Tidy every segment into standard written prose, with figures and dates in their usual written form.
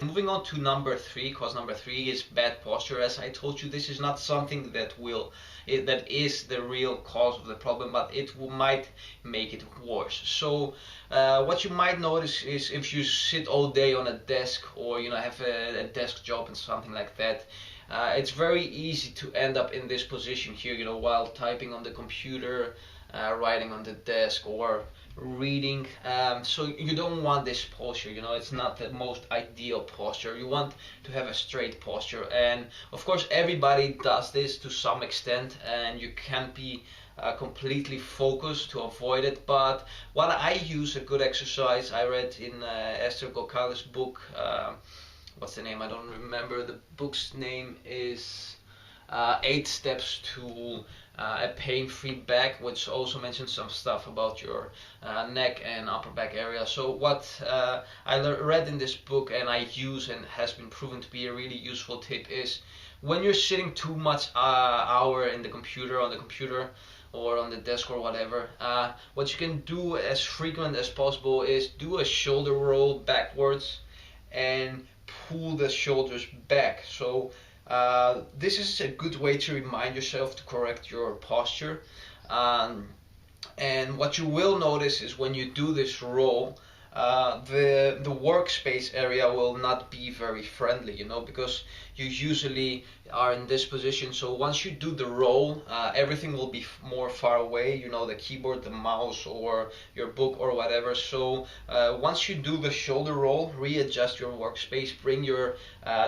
Moving on to number three, cause number three is bad posture. As I told you, this is not something that is the real cause of the problem, but it might make it worse. So what you might notice is if you sit all day on a desk, or have a desk job and something like that, it's very easy to end up in this position here, while typing on the computer, writing on the desk, or reading. So you don't want this posture, it's not the most ideal posture. You want to have a straight posture, and of course everybody does this to some extent, and you can't be completely focused to avoid it. But what I use, a good exercise I read in Esther Gokale's book, what's the name? I don't remember. The book's name is 8 Steps to a Pain-Free Back, which also mentions some stuff about your neck and upper back area. So what I read in this book and I use, and has been proven to be a really useful tip, is when you're sitting too much hour in the computer, or on the desk or whatever, what you can do as frequent as possible is do a shoulder roll backwards and pull the shoulders back. So this is a good way to remind yourself to correct your posture. And what you will notice is when you do this roll, the workspace area will not be very friendly, because you usually are in this position. So once you do the roll, everything will be more far away, the keyboard, the mouse, or your book or whatever. So once you do the shoulder roll, readjust your workspace, bring your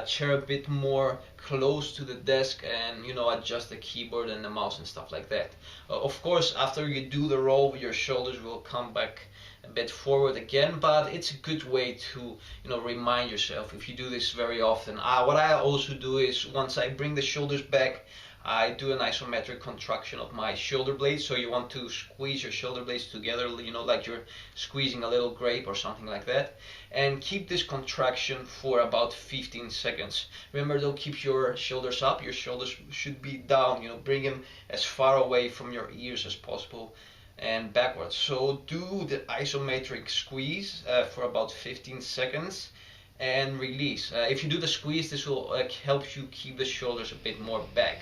chair a bit more close to the desk, and adjust the keyboard and the mouse and stuff like that. Of course, after you do the roll, your shoulders will come back a bit forward again, but it's a good way to remind yourself if you do this very often. What I also do is, once I bring the shoulders back, I do an isometric contraction of my shoulder blades. So you want to squeeze your shoulder blades together, like you're squeezing a little grape or something like that, and keep this contraction for about 15 seconds. Remember, don't keep your shoulders up. Your shoulders should be down, bring them as far away from your ears as possible and backwards. So do the isometric squeeze for about 15 seconds and release. If you do the squeeze, this will help you keep the shoulders a bit more back.